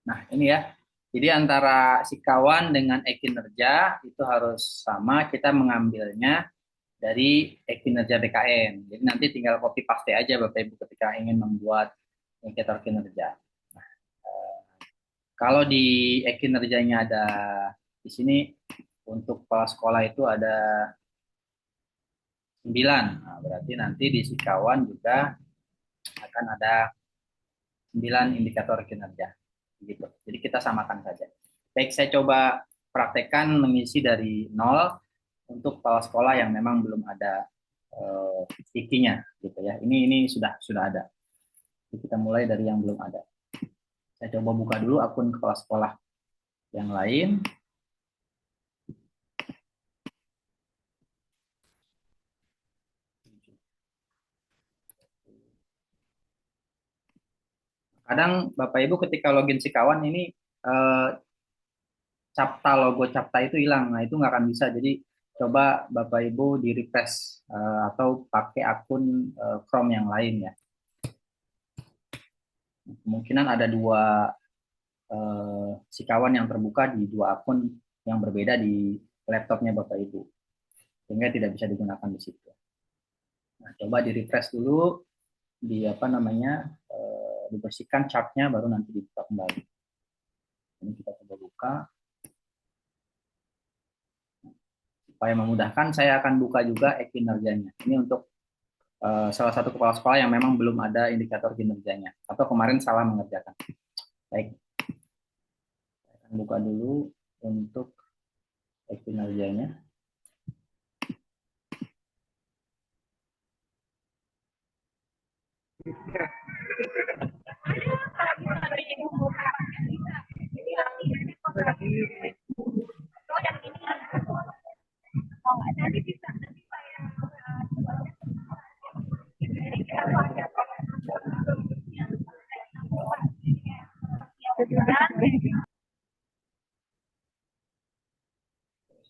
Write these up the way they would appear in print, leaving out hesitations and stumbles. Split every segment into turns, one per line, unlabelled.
Nah, ini ya. Jadi antara sikawan dengan e-kinerja itu harus sama, kita mengambilnya dari e-kinerja BKN. Jadi nanti tinggal copy paste aja Bapak Ibu ketika ingin membuat indikator kinerja. Kalau di e-kinerjanya ada di sini untuk kepala sekolah itu ada 9. Nah, berarti nanti di sikawan juga akan ada 9 indikator kinerja. Gitu. Jadi kita samakan saja. Baik, saya coba praktekkan mengisi dari nol untuk kepala sekolah yang memang belum ada sticky-nya gitu ya. Ini sudah ada. Jadi kita mulai dari yang belum ada. Saya coba buka dulu akun kepala sekolah yang lain. Kadang Bapak Ibu ketika login si kawan ini logo Capta itu hilang. Nah, itu nggak akan bisa. Jadi coba Bapak Ibu di refresh atau pakai akun Chrome yang lain ya. Kemungkinan ada dua sikawan yang terbuka di dua akun yang berbeda di laptopnya Bapak Ibu. Sehingga tidak bisa digunakan di situ. Nah, coba di refresh dulu, di apa namanya, dibersihkan chartnya, baru nanti dibuka kembali. Ini kita coba buka. Supaya memudahkan, saya akan buka juga kinerjanya. Ini untuk salah satu kepala sekolah yang memang belum ada indikator kinerjanya. Atau kemarin salah mengerjakan. Baik, saya akan buka dulu untuk kinerjanya.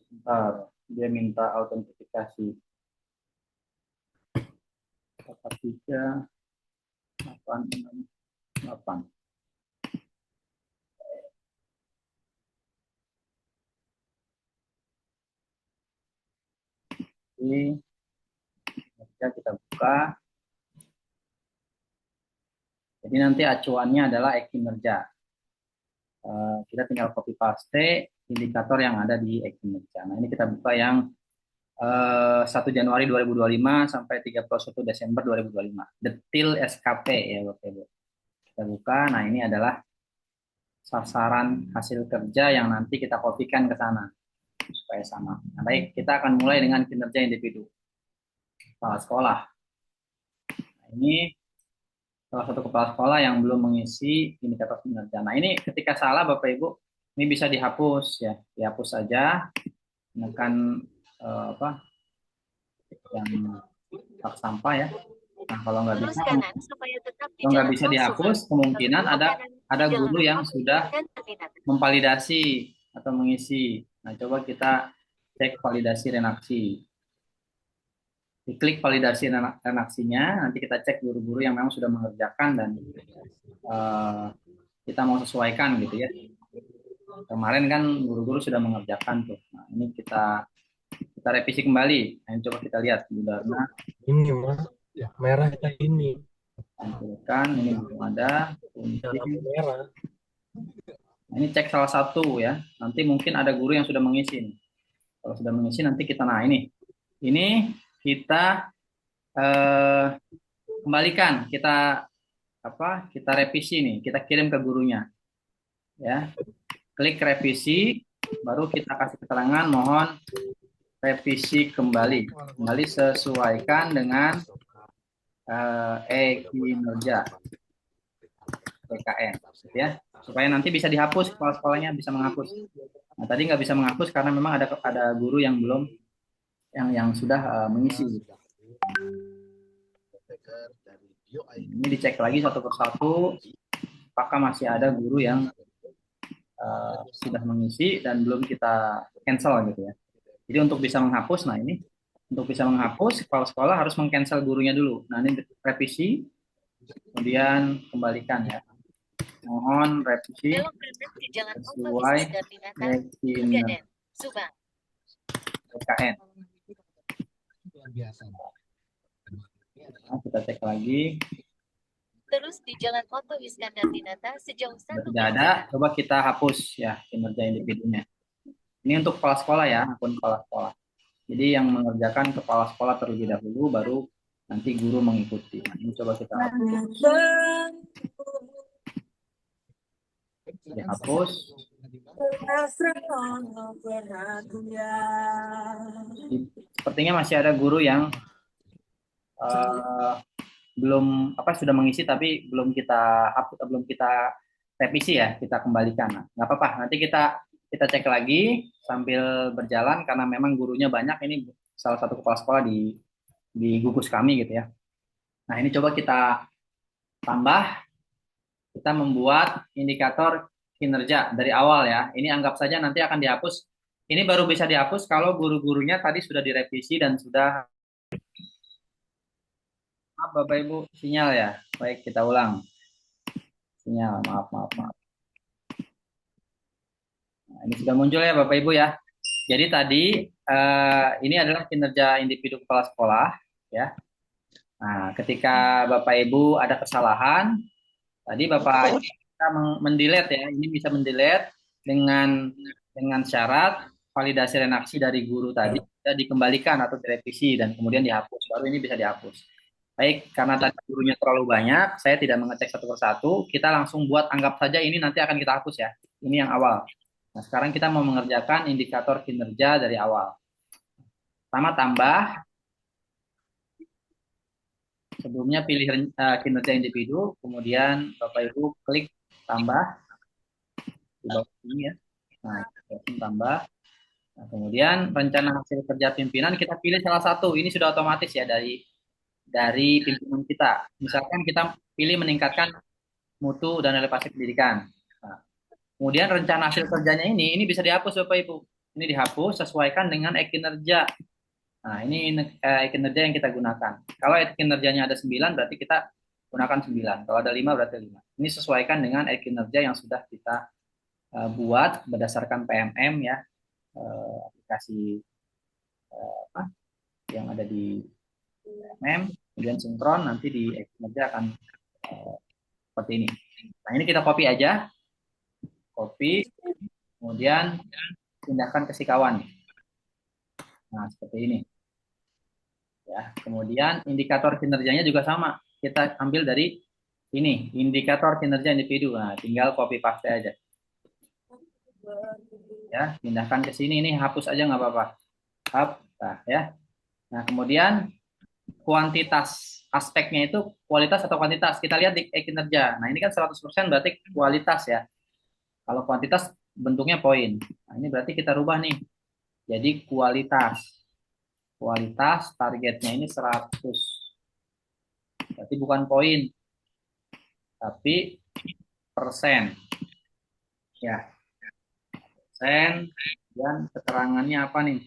Bentar, dia minta autentifikasi. 43 868. Ini kita buka. Jadi nanti acuannya adalah kinerja. Kita tinggal copy paste indikator yang ada di kinerja. Nah, ini kita buka yang 1 Januari 2025 sampai 31 Desember 2025. Detail SKP ya Bapak Ibu. Kita buka. Nah, ini adalah sasaran hasil kerja yang nanti kita kopikan ke sana supaya sama. Nah, baik, kita akan mulai dengan kinerja individu kepala sekolah. Nah, ini salah satu kepala sekolah yang belum mengisi indikator kinerja. Nah, ini ketika salah Bapak Ibu, ini bisa dihapus ya, dihapus saja, menekan apa yang hak sampah ya. Nah, kalau nggak bisa dihapus, kemungkinan ada guru yang sudah memvalidasi atau mengisi. Nah, coba kita cek validasi renaksi. Diklik validasi renaksinya, nanti kita cek guru-guru yang memang sudah mengerjakan dan kita mau sesuaikan gitu ya. Kemarin kan guru-guru sudah mengerjakan tuh. Nah, ini kita revisi kembali. Nah, coba kita lihat Budarna.
Ini mas, ya, merah kita ini.
Tampilkan, ini belum ada.
Merah.
Nah, ini cek salah satu ya. Nanti mungkin ada guru yang sudah mengisi. Kalau sudah mengisi nanti kita ini kita kembalikan, kita revisi nih, kita kirim ke gurunya. Ya. Klik revisi, baru kita kasih keterangan mohon revisi kembali sesuaikan dengan kinerja BKN ya, supaya nanti bisa dihapus, kepala sekolahnya bisa menghapus. Nah, tadi nggak bisa menghapus karena memang ada guru yang belum yang sudah mengisi. Ini dicek lagi satu persatu apakah masih ada guru yang sudah mengisi dan belum kita cancel gitu ya. Jadi untuk bisa menghapus, nah ini Untuk bisa menghapus, kepala sekolah harus meng-cancel gurunya dulu. Nah, ini revisi, kemudian kembalikan ya. Mohon revisi
Belok kanan ke Jalan Oto
sesuai
Iskandar
PKN.
Pegaden, Subang.
Luar biasa.
Nah, kita cek lagi.
Terus di Jalan Oto Iskandar sejauh
Sudah
1
tidak ada,
km.
coba kita hapus ya kinerja individunya. Ini untuk kepala sekolah ya, akun kepala sekolah. Jadi yang mengerjakan kepala sekolah terlebih dahulu, baru nanti guru mengikuti. Nah, ini coba kita hapus. Dihapus. Sepertinya masih ada guru yang belum sudah mengisi tapi belum kita hapus, belum kita revisi ya, kita kembalikan. Nah, nggak apa-apa, nanti kita cek lagi sambil berjalan karena memang gurunya banyak. Ini salah satu kepala sekolah di gugus kami gitu ya. Nah, ini coba kita tambah, kita membuat indikator kinerja dari awal ya. Ini anggap saja nanti akan dihapus. Ini baru bisa dihapus kalau guru-gurunya tadi sudah direvisi dan sudah. Maaf Bapak Ibu, sinyal ya. Baik, kita ulang. Sinyal, maaf. Nah, ini sudah muncul ya Bapak Ibu ya. Jadi tadi ini adalah kinerja individu kepala sekolah ya. Nah, ketika Bapak Ibu ada kesalahan, tadi Bapak bisa mendelete ya. Ini bisa mendelete dengan syarat validasi redaksi dari guru tadi bisa dikembalikan atau direvisi dan kemudian dihapus. Baru ini bisa dihapus. Baik, karena tadi gurunya terlalu banyak, saya tidak mengecek satu persatu. Kita langsung buat, anggap saja ini nanti akan kita hapus ya. Ini yang awal. Nah, sekarang kita mau mengerjakan indikator kinerja dari awal. Pertama tambah, sebelumnya pilih kinerja individu, kemudian Bapak Ibu klik tambah di bawah ini ya. Nah, tambah. Nah, kemudian rencana hasil kerja pimpinan kita pilih salah satu. Ini sudah otomatis ya dari pimpinan kita. Misalkan kita pilih meningkatkan mutu dan elevasi pendidikan. Nah, kemudian rencana hasil kerjanya ini bisa dihapus Bapak Ibu. Ini dihapus sesuaikan dengan kinerja. Nah, ini kinerja yang kita gunakan. Kalau kinerjanya ada 9 berarti kita gunakan 9. Kalau ada 5 berarti 5. Ini sesuaikan dengan kinerja yang sudah kita buat berdasarkan PMM ya, aplikasi apa yang ada di PMM, kemudian sinkron, nanti di kinerja akan seperti ini. Nah, ini kita copy aja. Copy, kemudian pindahkan ke sikawan. Nah, seperti ini. Ya, kemudian indikator kinerjanya juga sama. Kita ambil dari ini, indikator kinerja individu. Nah, tinggal copy paste aja. Ya, pindahkan ke sini. Ini hapus aja nggak apa-apa. Nah, ya. Nah, kemudian kuantitas aspeknya itu kualitas atau kuantitas. Kita lihat di kinerja. Nah, ini kan 100% berarti kualitas ya. Kalau kuantitas bentuknya poin. Nah, ini berarti kita rubah nih. Jadi kualitas. Kualitas targetnya ini 100. Berarti bukan poin, tapi persen. Ya, persen. Dan keterangannya apa nih?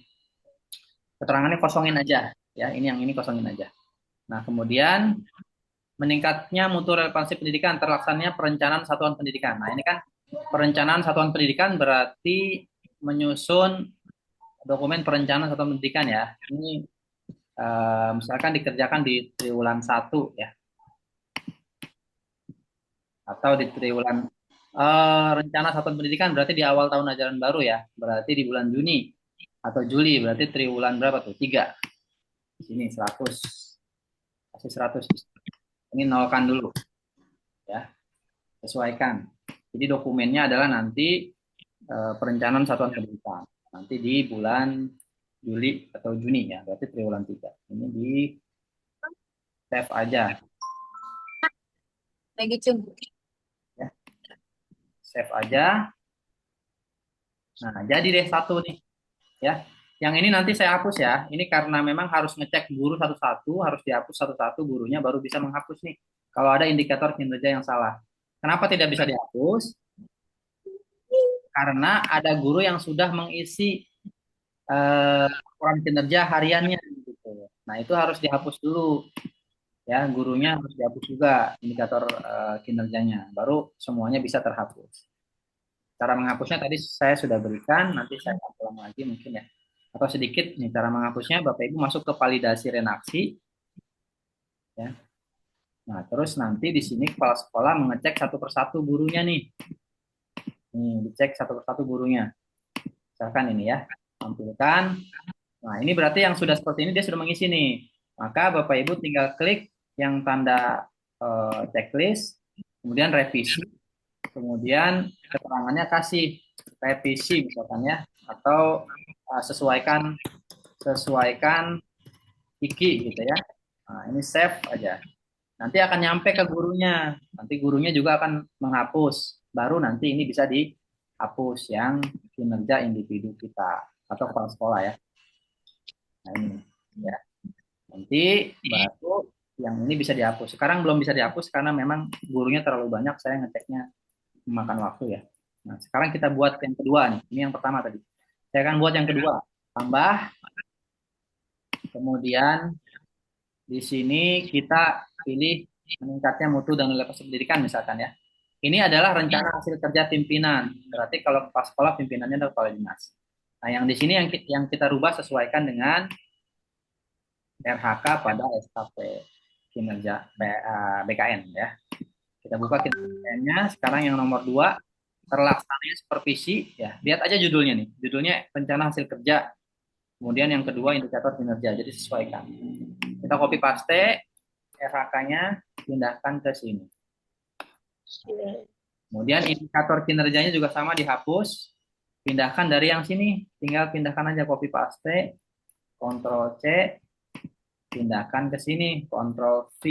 Keterangannya kosongin aja. Ya, yang ini kosongin aja. Nah, kemudian meningkatnya mutu relevansi pendidikan, terlaksananya perencanaan satuan pendidikan. Nah, ini kan perencanaan satuan pendidikan berarti menyusun dokumen perencanaan satuan pendidikan ya. Ini misalkan dikerjakan di triwulan 1 ya. Atau di triwulan rencana satuan pendidikan berarti di awal tahun ajaran baru ya. Berarti di bulan Juni atau Juli, berarti triwulan berapa tuh? 3. Di sini 100. Kasih 100. Ini nolkan dulu ya. Sesuaikan. Jadi dokumennya adalah nanti perencanaan satuan pendidikan. Nanti di bulan Juli atau Juni ya, berarti triwulan 3. Ini di save aja.
Lagi cum.
Ya. Save aja. Nah, jadi deh satu nih. Ya. Yang ini nanti saya hapus ya. Ini karena memang harus ngecek guru satu-satu, harus dihapus satu-satu gurunya baru bisa menghapus nih. Kalau ada indikator kinerja yang salah. Kenapa tidak bisa dihapus? Karena ada guru yang sudah mengisi laporan kinerja hariannya. Nah, itu harus dihapus dulu. Ya, gurunya harus dihapus juga indikator kinerjanya. Baru semuanya bisa terhapus. Cara menghapusnya tadi saya sudah berikan, nanti saya akan ulang lagi mungkin ya. Atau sedikit nih cara menghapusnya, Bapak Ibu masuk ke validasi renaksi ya. Nah, terus nanti di sini kepala sekolah mengecek satu persatu gurunya nih. Nih, dicek satu persatu gurunya. Misalkan ini ya, tampilkan. Nah, ini berarti yang sudah seperti ini dia sudah mengisi nih. Maka Bapak Ibu tinggal klik yang tanda checklist, kemudian revisi, kemudian keterangannya kasih revisi misalkan ya, atau sesuaikan sesuaikan iki gitu ya. Nah, ini save aja. Nanti akan nyampe ke gurunya. Nanti gurunya juga akan menghapus. Baru nanti ini bisa dihapus yang kinerja individu kita atau kepala sekolah ya. Nah, ini ya. Nanti baru yang ini bisa dihapus. Sekarang belum bisa dihapus karena memang gurunya terlalu banyak, saya ngeceknya memakan waktu ya. Nah, sekarang kita buat yang kedua nih. Ini yang pertama tadi. Saya akan buat yang kedua. Tambah, kemudian di sini kita pilih meningkatnya mutu dan nilai pendidikan misalkan ya. Ini adalah rencana hasil kerja pimpinan. Berarti kalau kepala sekolah pimpinannya adalah kepala dinas. Nah, yang di sini yang kita rubah sesuaikan dengan RHK pada SKP kinerja BKN ya. Kita buka kinerjanya. Sekarang yang nomor 2, terlaksananya supervisi ya. Lihat aja judulnya nih. Judulnya rencana hasil kerja. Kemudian yang kedua indikator kinerja. Jadi sesuaikan. Kita copy paste RHK-nya, pindahkan ke sini. Kemudian indikator kinerjanya juga sama, dihapus. Pindahkan dari yang sini. Tinggal pindahkan aja, copy paste. Ctrl C. Pindahkan ke sini. Ctrl V.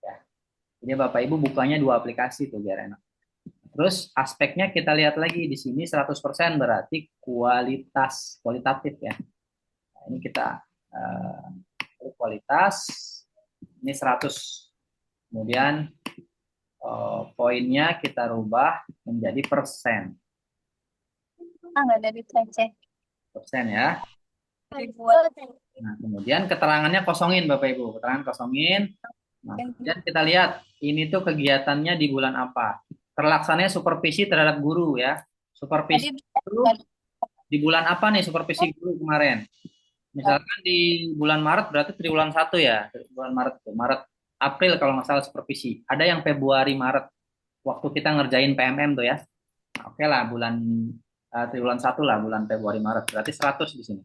Ya. Jadi Bapak Ibu bukanya 2 aplikasi tuh biar enak. Terus aspeknya kita lihat lagi di sini 100% berarti kualitatif ya. Nah, ini kita kualitas ini 100. Kemudian poinnya kita rubah menjadi persen.
Nggak ada di
Persen ya. Nah, kemudian keterangannya kosongin Bapak Ibu, keterangan kosongin. Nah, kemudian kita lihat ini tuh kegiatannya di bulan apa. Terlaksananya supervisi terhadap guru ya. Supervisi guru di bulan apa nih supervisi guru kemarin? Misalkan di bulan Maret berarti triwulan 1 ya. Bulan Maret tuh, Maret April kalau nggak salah supervisi. Ada yang Februari Maret waktu kita ngerjain PMM tuh ya. Nah, oke lah bulan triwulan 1 lah bulan Februari Maret. Berarti 100 di sini.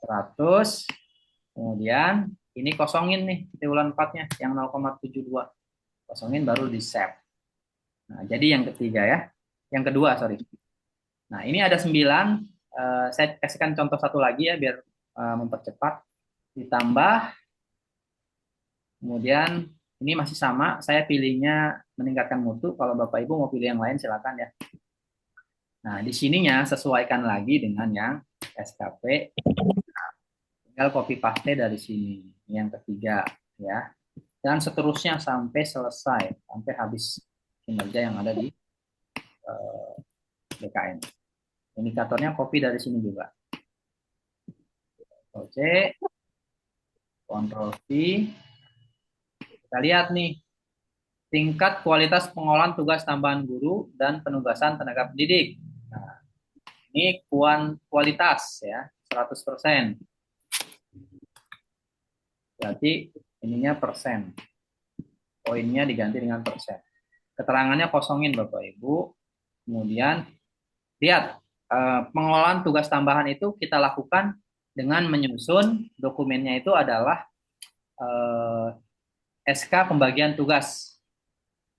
100. Kemudian ini kosongin nih triwulan 4-nya yang 0,72. Kosongin baru di save. Nah, jadi yang ketiga ya. Yang kedua, sorry. Nah, ini ada 9. Saya kasihkan contoh satu lagi ya biar mempercepat. Ditambah, kemudian ini masih sama. Saya pilihnya meningkatkan mutu. Kalau Bapak Ibu mau pilih yang lain silakan ya. Nah, di sininya sesuaikan lagi dengan yang SKP. Tinggal copy paste dari sini. Yang ketiga ya. Dan seterusnya sampai selesai, sampai habis kinerja yang ada di BKN. Indikatornya copy dari sini juga. Ctrl C, Ctrl V. Kita lihat nih, tingkat kualitas pengolahan tugas tambahan guru dan penugasan tenaga pendidik. Nah, ini kualitas ya, 100%. Berarti ininya persen. Poinnya diganti dengan persen. Keterangannya kosongin Bapak Ibu. Kemudian lihat, pengolahan tugas tambahan itu kita lakukan dengan menyusun dokumennya itu adalah SK pembagian tugas,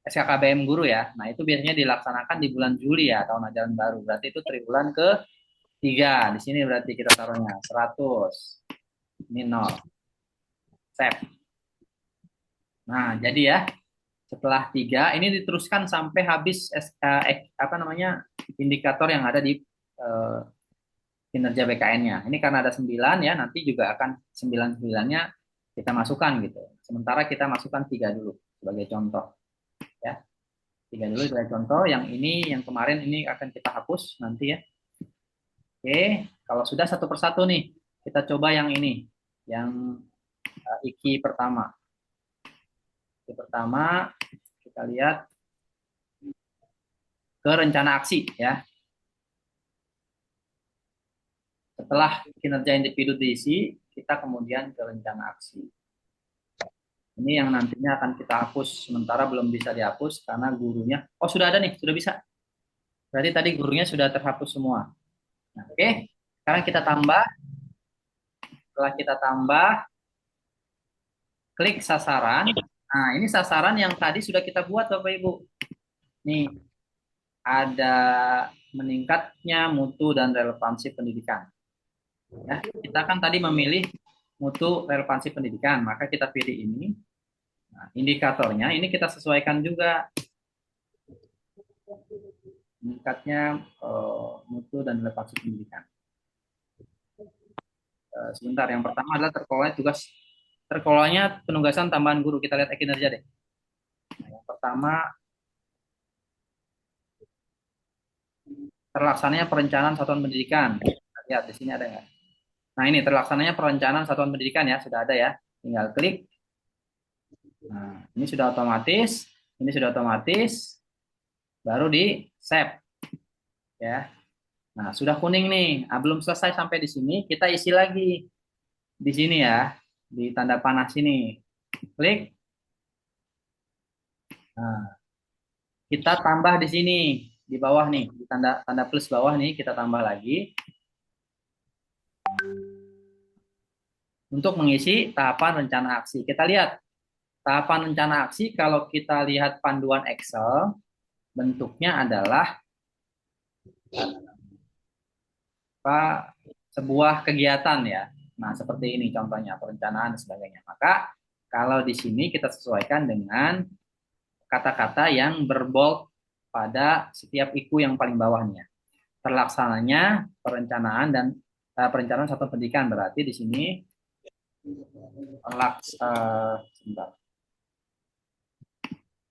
SKKBM guru ya. Nah, itu biasanya dilaksanakan di bulan Juli ya, tahun ajaran baru. Berarti itu triwulan ke-3. Di sini berarti kita taruhnya 100. Ini 0. Save. Nah, jadi ya, setelah 3 ini diteruskan sampai habis indikator yang ada di kinerja BKN-nya. Ini karena ada 9 ya, nanti juga akan 9-9-nya kita masukkan gitu. Sementara kita masukkan 3 dulu sebagai contoh. Ya. 3 dulu sebagai contoh, yang ini yang kemarin ini akan kita hapus nanti ya. Oke, kalau sudah satu persatu nih, kita coba yang ini. Yang IKI pertama. IKI pertama kita lihat ke rencana aksi ya. Setelah kinerja individu diisi, kita kemudian ke rencana aksi. Ini yang nantinya akan kita hapus, sementara belum bisa dihapus karena gurunya, oh sudah ada nih, sudah bisa. Berarti tadi gurunya sudah terhapus semua. Nah, oke, sekarang kita tambah. Setelah kita tambah, klik sasaran. Nah, ini sasaran yang tadi sudah kita buat Bapak Ibu. Nih, ada meningkatnya mutu dan relevansi pendidikan. Ya, kita kan tadi memilih mutu relevansi pendidikan, maka kita pilih ini. Nah, indikatornya ini kita sesuaikan juga. Meningkatnya mutu dan relevansi pendidikan. Sebentar, yang pertama adalah terkelolanya penugasan tambahan guru. Kita lihat kinerja deh. Nah, yang pertama, terlaksananya perencanaan satuan pendidikan. Kita lihat di sini ada nggak? Nah, ini terlaksananya perencanaan satuan pendidikan ya, sudah ada ya. Tinggal klik. Nah, ini sudah otomatis, baru di save ya. Nah, sudah kuning nih. Nah, belum selesai sampai di sini, kita isi lagi di sini ya, di tanda panah sini. Klik. Nah, kita tambah di sini, di bawah nih, di tanda plus bawah nih, kita tambah lagi untuk mengisi tahapan rencana aksi. Kita lihat tahapan rencana aksi, kalau kita lihat panduan Excel, bentuknya adalah sebuah kegiatan ya. Nah, seperti ini contohnya, perencanaan dan sebagainya. Maka kalau di sini kita sesuaikan dengan kata-kata yang berbold pada setiap IKU yang paling bawahnya. Terlaksananya perencanaan satuan pendidikan, berarti di sini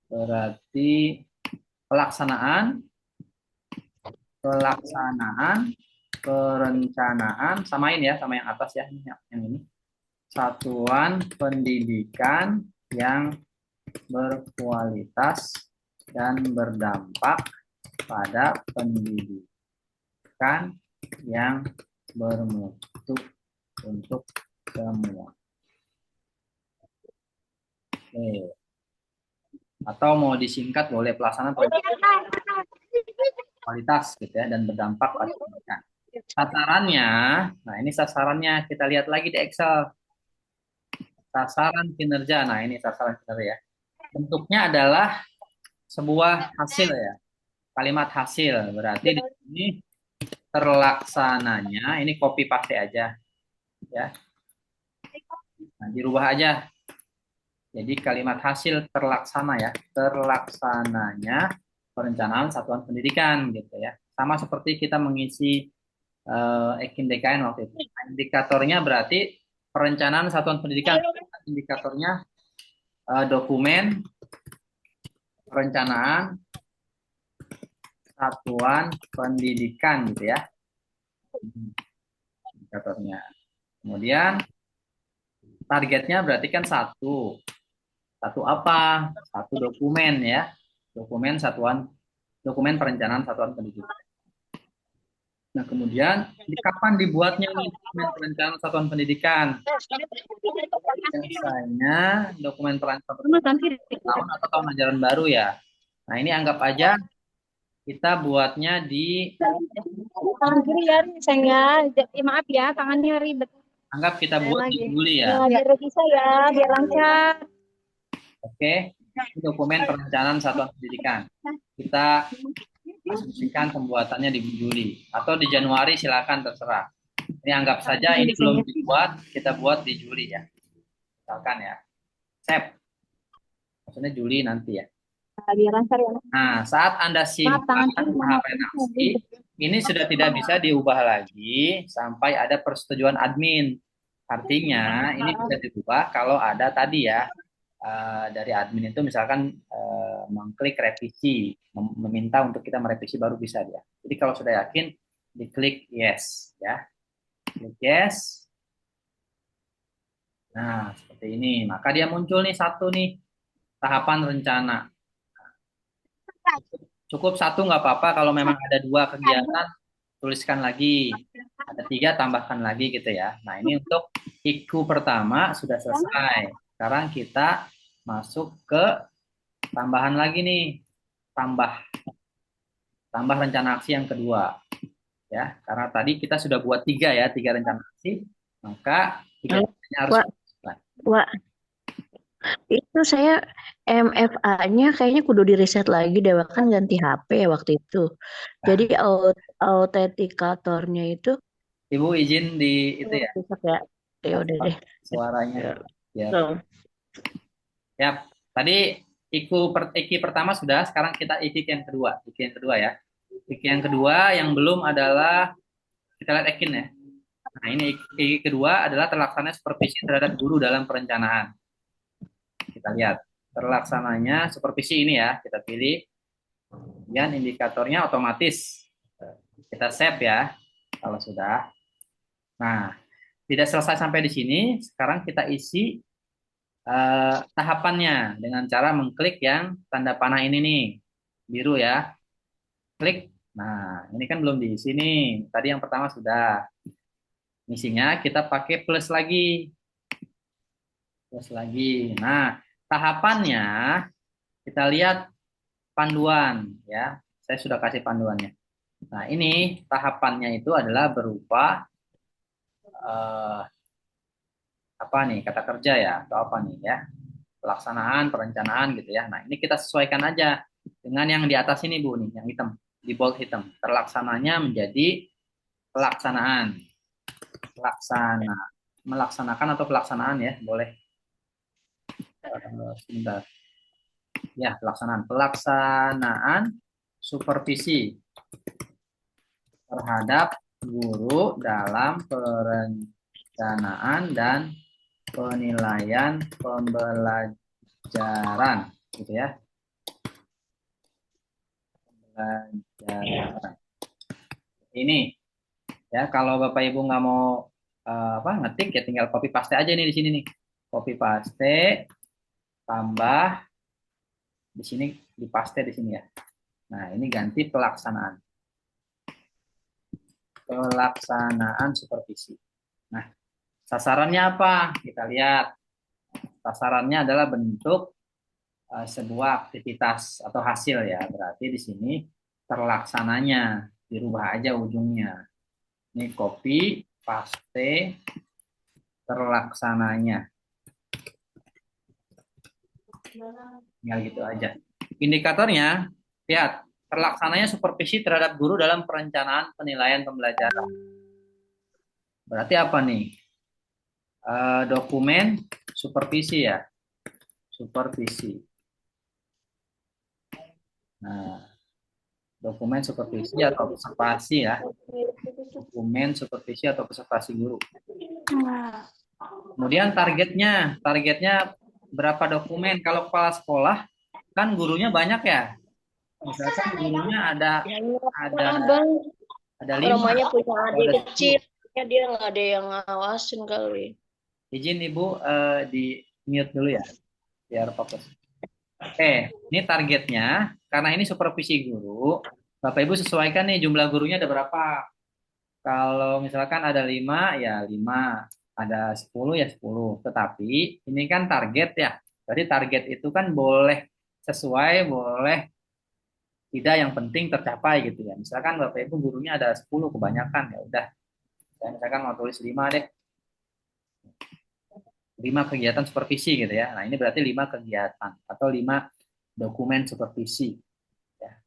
berarti pelaksanaan perencanaan, samain ya sama yang atas ya, yang ini satuan pendidikan yang berkualitas dan berdampak pada pendidikan yang bermutu untuk semua. Oke. Atau mau disingkat boleh, pelaksanaan kualitas gitu ya dan berdampak pada pendidikan. Sasarannya, nah ini sasarannya, kita lihat lagi di Excel. Sasaran kinerja, nah ini sasaran kinerja ya. Bentuknya adalah sebuah hasil ya, kalimat hasil. Berarti di sini terlaksananya, ini copy paste aja ya. Nah, dirubah aja. Jadi kalimat hasil terlaksana ya, terlaksananya perencanaan satuan pendidikan gitu ya. Sama seperti kita mengisi Ekim DKN waktu itu. Indikatornya berarti perencanaan satuan pendidikan. Indikatornya dokumen perencanaan satuan pendidikan gitu ya. Indikatornya. Kemudian targetnya berarti kan satu apa? Satu dokumen ya. Dokumen perencanaan satuan pendidikan. Nah, kemudian kapan dibuatnya nih dokumen perencanaan satuan pendidikan? Biasanya dokumen perencanaan tahun atau tahun ajaran baru ya. Nah, ini anggap aja kita buatnya di
tangan kiri ya, sayangnya. Maaf ya, tangannya ribet.
Anggap kita buat di Juli ya.
Biar bisa ya, biar lancar.
Oke, ini dokumen perencanaan satuan pendidikan. Kita asumsikan pembuatannya di Juli atau di Januari, silakan terserah. Ini anggap saja ini belum dibuat, kita buat di Juli ya. Misalkan ya. Save. Maksudnya Juli nanti ya.
Biar lancar ya.
Nah, saat Anda simpan tahapan aksi, ini sudah tidak bisa diubah lagi sampai ada persetujuan admin. Artinya ini bisa diubah kalau ada tadi ya, dari admin itu misalkan mengklik revisi, meminta untuk kita merevisi baru bisa dia. Jadi kalau sudah yakin, diklik yes ya. Klik yes. Nah, seperti ini. Maka dia muncul nih satu nih, tahapan rencana. Cukup satu nggak apa-apa, kalau memang ada dua kegiatan, tuliskan lagi. Ada tiga, tambahkan lagi gitu ya. Nah, ini untuk IQ pertama sudah selesai. Sekarang kita masuk ke tambahan lagi nih. Tambah tambah rencana aksi yang kedua. Ya, karena tadi kita sudah buat tiga ya, tiga rencana aksi, maka tiga harus
Wak, Wak, itu saya MFA-nya kayaknya kudu di reset lagi deh, Wak. Kan ganti HP ya waktu itu. Jadi autentikatornya itu
Ibu izin di itu ya,
rusak ya. Ya udah deh.
suaranya.
Ya.
Ya,
So,
ya. Tadi IQ pertama sudah, sekarang kita IQ yang kedua. IQ yang kedua ya. IQ yang kedua yang belum adalah, kita lihat Ekin ya. Nah, ini IQ kedua adalah terlaksananya supervisi terhadap guru dalam perencanaan. Kita lihat terlaksananya supervisi ini ya, kita pilih. Kemudian indikatornya otomatis. Kita save ya, kalau sudah. Nah, tidak selesai sampai di sini. Sekarang kita isi tahapannya dengan cara mengklik yang tanda panah ini nih, biru ya. Klik. Nah, ini kan belum diisi nih. Tadi yang pertama sudah. Isinya kita pakai plus lagi. Plus lagi. Nah, tahapannya kita lihat panduan ya. Saya sudah kasih panduannya. Nah, ini tahapannya itu adalah berupa eh, apa nih, kata kerja ya, atau apa nih ya, pelaksanaan, perencanaan gitu ya. Nah, ini kita sesuaikan aja dengan yang di atas ini Bu nih, yang hitam, di bold hitam. Terlaksananya menjadi pelaksanaan. Pelaksana, melaksanakan atau pelaksanaan ya, boleh. Sebentar. Ya, pelaksanaan. Pelaksanaan supervisi terhadap guru dalam perencanaan dan penilaian pembelajaran gitu ya. Pembelajaran. Ini ya, kalau Bapak Ibu nggak mau ngetik ya, tinggal copy paste aja nih di sini nih. Copy paste, tambah di sini, di paste di sini ya. Nah, ini ganti pelaksanaan. Pelaksanaan supervisi. Nah, sasarannya apa? Kita lihat. Sasarannya adalah bentuk sebuah aktivitas atau hasil ya. Berarti di sini terlaksananya, dirubah aja ujungnya. Ini copy, paste, terlaksananya. Tinggal gitu aja. Indikatornya, lihat, terlaksananya supervisi terhadap guru dalam perencanaan penilaian pembelajaran. Berarti apa nih? Dokumen supervisi ya. Supervisi. Nah, dokumen supervisi atau observasi ya. Dokumen supervisi atau observasi guru. Kemudian targetnya berapa dokumen? Kalau kepala sekolah kan gurunya banyak ya. Misalkan gurunya ada lima.
namanya punya adik kecil, ya dia nggak ada yang ngawasin kali.
Izin Ibu di mute dulu ya, biar fokus. Oke, ini targetnya. Karena ini supervisi guru, Bapak Ibu sesuaikan nih jumlah gurunya ada berapa. Kalau misalkan ada 5, ya 5. Ada 10, ya 10. Tetapi ini kan target ya. Jadi target itu kan boleh sesuai, boleh tidak, yang penting tercapai gitu ya. Misalkan Bapak Ibu gurunya ada 10 kebanyakan, ya udah. Saya misalkan mau tulis 5 deh. 5 kegiatan supervisi gitu ya. Nah, ini berarti 5 kegiatan atau 5 dokumen supervisi. Ya.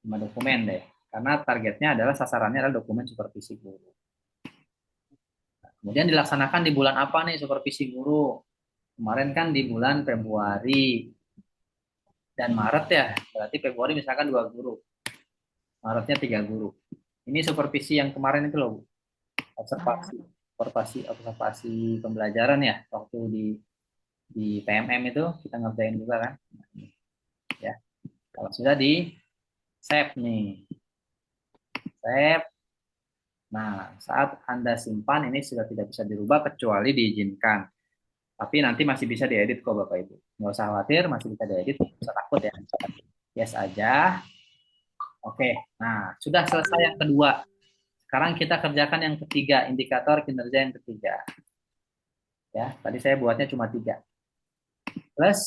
5 dokumen deh. Karena targetnya adalah, sasarannya adalah dokumen supervisi guru. Nah, kemudian dilaksanakan di bulan apa nih supervisi guru? Kemarin kan di bulan Februari dan Maret ya. Berarti Februari misalkan 2 guru. Maretnya 3 guru. Ini supervisi yang kemarin itu loh, observasi pembelajaran ya, waktu di PMM itu kita ngerjain juga kan. Ya. Kalau sudah di save nih. Save. Nah, saat Anda simpan ini sudah tidak bisa dirubah kecuali diizinkan. Tapi nanti masih bisa diedit kok Bapak Ibu. Nggak usah khawatir, masih bisa diedit. Nggak usah takut ya. Yes aja. Oke, nah sudah selesai yang kedua. Sekarang kita kerjakan yang ketiga, indikator kinerja yang ketiga. Ya, tadi saya buatnya cuma 3. Plus,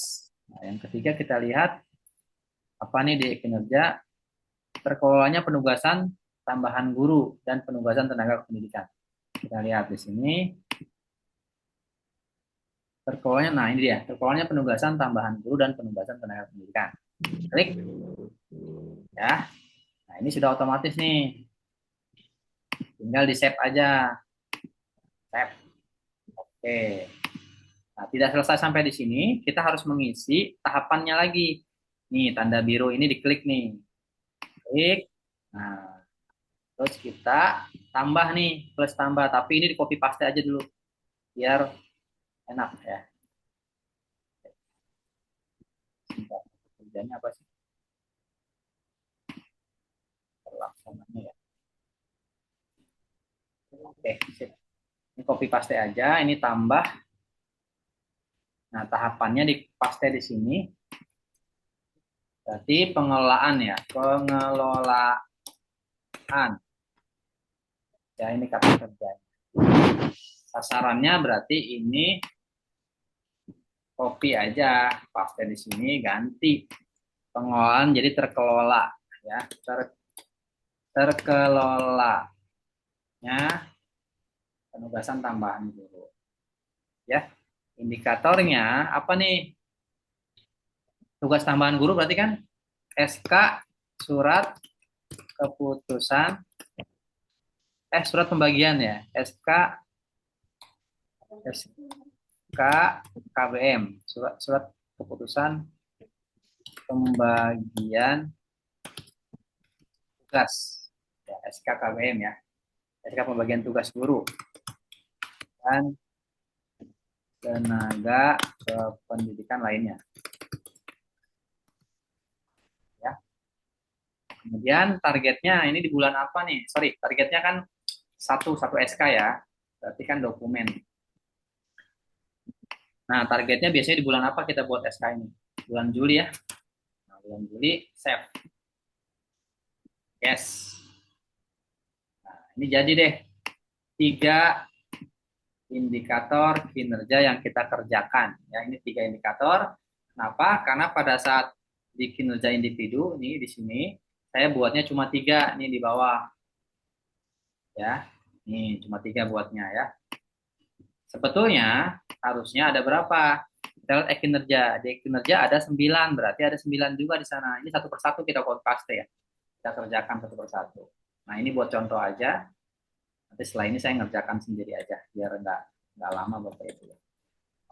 nah, yang ketiga kita lihat apa nih di kinerja terkelolanya penugasan tambahan guru dan penugasan tenaga pendidikan. Kita lihat di sini terkelolanya, nah ini dia terkelolanya penugasan tambahan guru dan penugasan tenaga pendidikan. Klik, ya. Nah ini sudah otomatis nih, tinggal di save aja, save. Oke. Nah, tidak selesai sampai di sini, kita harus mengisi tahapannya lagi. Nih, tanda biru ini diklik nih. Klik. Nah, terus kita tambah nih, plus tambah. Tapi ini di copy paste aja dulu, biar enak ya. Kerjanya apa sih? Pelaksananya ya. Oke, sip. Ini copy paste aja, ini tambah. Nah, tahapannya di paste di sini. Berarti pengelolaan ya, pengelolaan. Ya, ini kata kerjanya. Sasarannya berarti ini copy aja, paste di sini, ganti pengelolaan jadi terkelola ya, terkelolanya penugasan tambahan guru. Ya, indikatornya apa nih? Tugas tambahan guru berarti kan SK surat keputusan surat pembagian ya, SK KBM, surat keputusan pembagian tugas ya, SK KBM ya, SK pembagian tugas guru dan tenaga pendidikan lainnya ya. Kemudian targetnya ini di bulan apa nih? Sorry, targetnya kan satu SK ya, berarti kan dokumen. Nah, targetnya biasanya di bulan apa kita buat SK ini? Bulan Juli ya. Nah, bulan Juli, save. Yes. Nah, ini jadi deh 3 indikator kinerja yang kita kerjakan. Ya, ini 3 indikator. Kenapa? Karena pada saat di kinerja individu ini di sini saya buatnya cuma 3 nih di bawah. Ya, nih cuma 3 buatnya ya. Sebetulnya harusnya ada berapa? Kita lihat kinerja. Di kinerja ada 9, berarti ada 9 juga di sana. Ini satu persatu kita copy paste ya. Kita kerjakan satu persatu. Nah, ini buat contoh aja. Nanti setelah ini saya ngerjakan sendiri aja biar enggak lama Bapak Ibu.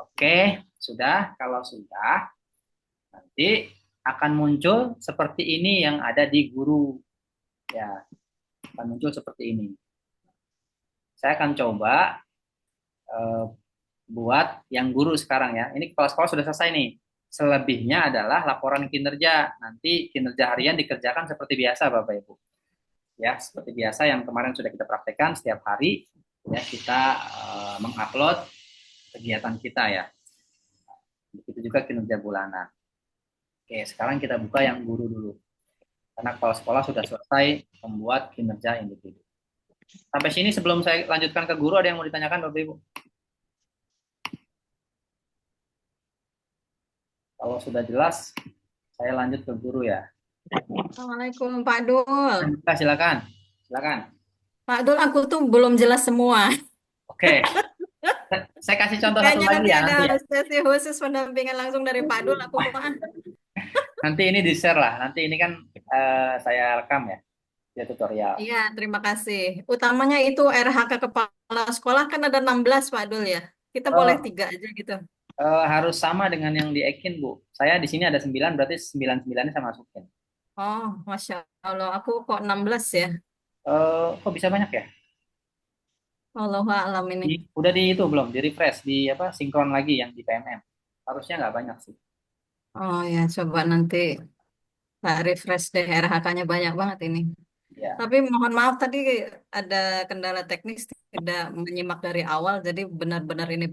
Oke, sudah. Kalau sudah, nanti akan muncul seperti ini yang ada di guru. Ya, akan muncul seperti ini. Saya akan coba buat yang guru sekarang ya. Ini kepala sekolah sudah selesai nih. Selebihnya adalah laporan kinerja. Nanti kinerja harian dikerjakan seperti biasa Bapak Ibu. Ya, seperti biasa yang kemarin sudah kita praktekkan setiap hari ya, kita mengupload kegiatan kita ya. Begitu juga kinerja bulanan. Oke, sekarang kita buka yang guru dulu. Karena kepala sekolah sudah selesai membuat kinerja individu. Sampai sini sebelum saya lanjutkan ke guru, ada yang mau ditanyakan Bapak Ibu? Kalau sudah jelas, saya lanjut ke guru ya.
Assalamualaikum Pak Dul.
Silakan.
Pak Dul, aku tuh belum jelas semua.
Oke. Saya kasih contoh satu
Kayaknya
lagi
nanti
ya
ada
nanti ya.
sesi khusus pendampingan langsung dari Pak Dul. Aku
Nanti ini di-share lah. Nanti ini kan saya rekam ya. Dia tutorial.
Iya, terima kasih. Utamanya itu RHK kepala sekolah kan ada 16 Pak Dul ya. Kita boleh 3 aja gitu.
Harus sama dengan yang di Ekin, Bu. Saya di sini ada 9, berarti 9-9-nya saya masukin.
Oh, Masya Allah. Aku kok 16 ya.
Kok bisa banyak ya?
Allahu a'lam ini.
Udah di itu belum? Di refresh, di apa? Sinkron lagi yang di PMM. Harusnya nggak banyak sih.
Oh ya, coba nanti tak refresh deh. RHK-nya banyak banget ini.
Ya.
Tapi mohon maaf tadi ada kendala teknis tidak menyimak dari awal. Jadi benar-benar ini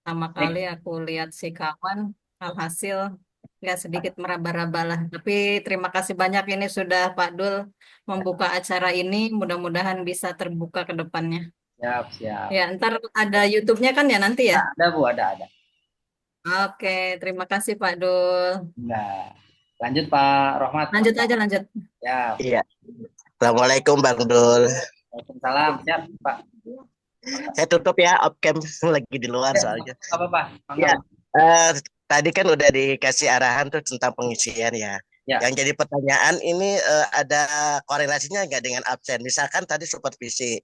Pertama kali aku lihat si kawan, alhasil nggak sedikit meraba-raba lah. Tapi terima kasih banyak ini sudah Pak Dul membuka acara ini. Mudah-mudahan bisa terbuka ke depannya.
Siap, siap.
Ya, ntar ada YouTube-nya kan ya nanti ya?
Ada Bu, ada.
Oke, terima kasih Pak Dul.
Enggak. Lanjut Pak Rohmat.
Lanjut aja, lanjut.
Siap.
Iya. Assalamualaikum Bang Dul.
Waalaikumsalam. Siap Pak.
Saya tutup ya, off-cam lagi di luar soalnya.
Apa apa?
Ya, eh, tadi kan udah dikasih arahan tuh tentang pengisian ya.
Ya.
Yang jadi pertanyaan ini ada korelasinya nggak dengan absen? Misalkan tadi supervisi.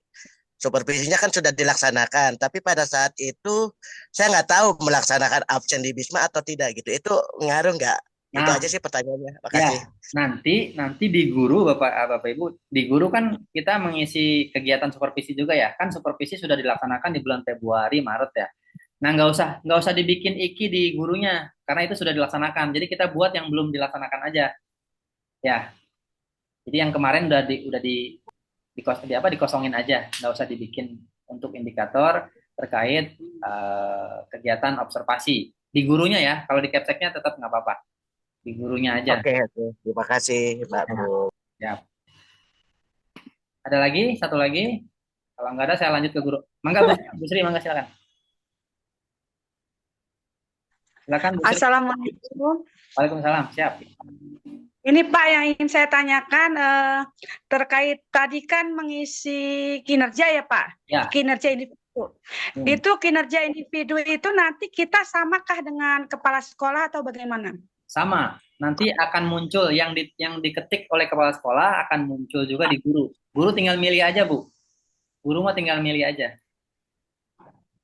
Supervisinya kan sudah dilaksanakan, tapi pada saat itu saya nggak tahu melaksanakan absen di Bisma atau tidak gitu. Itu ngaruh nggak? Itu
Nah,
aja sih pertanyaannya.
ya,
Makasih.
nanti di guru Bapak Ibu, di guru kan kita mengisi kegiatan supervisi juga ya. Kan supervisi sudah dilaksanakan di bulan Februari, Maret ya. Nah, nggak usah dibikin iki di gurunya karena itu sudah dilaksanakan. Jadi kita buat yang belum dilaksanakan aja. Ya. Jadi yang kemarin dikosongin aja, nggak usah dibikin untuk indikator terkait kegiatan observasi di gurunya ya. Kalau di Capseknya tetap nggak apa-apa, di gurunya aja.
Oke, terima kasih Pak Bu.
Ya. Ada lagi satu lagi? Kalau nggak ada saya lanjut ke guru. Mangga Bu Sri, mangga silakan. Silakan Bu Sri.
Assalamualaikum.
Waalaikumsalam. Siap.
Ini Pak yang ingin saya tanyakan terkait tadi kan mengisi kinerja ya Pak,
Ya.
kinerja individu. Itu kinerja individu itu nanti kita samakah dengan kepala sekolah atau bagaimana?
Sama. Nanti akan muncul yang diketik oleh kepala sekolah akan muncul juga di guru. Guru tinggal milih aja Bu. Guru mah tinggal milih aja.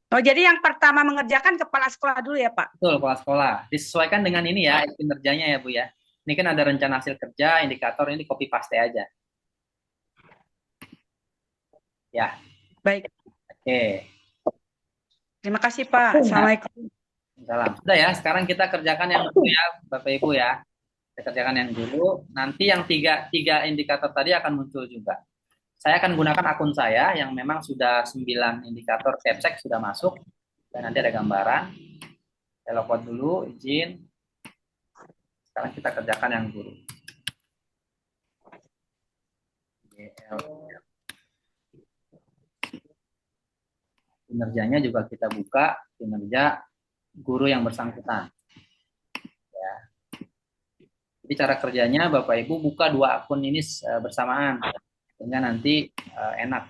Oh jadi yang pertama mengerjakan kepala sekolah dulu ya Pak?
Betul, kepala sekolah. Disesuaikan dengan ini ya, kinerjanya ya Bu ya. Ini kan ada rencana hasil kerja, indikator, ini copy paste aja. Ya.
Baik.
Oke.
Terima kasih Pak. Assalamualaikum.
Salam. Sudah ya, sekarang kita kerjakan yang dulu ya, Bapak Ibu ya. Kita kerjakan yang dulu. Nanti yang tiga indikator tadi akan muncul juga. Saya akan gunakan akun saya yang memang sudah 9 indikator Capsek sudah masuk. Dan nanti ada gambaran. Saya login dulu, izin. Sekarang kita kerjakan yang guru. Kinerjanya juga kita buka, kinerja guru yang bersangkutan. Ya. Jadi cara kerjanya Bapak Ibu buka 2 akun ini bersamaan, sehingga nanti enak.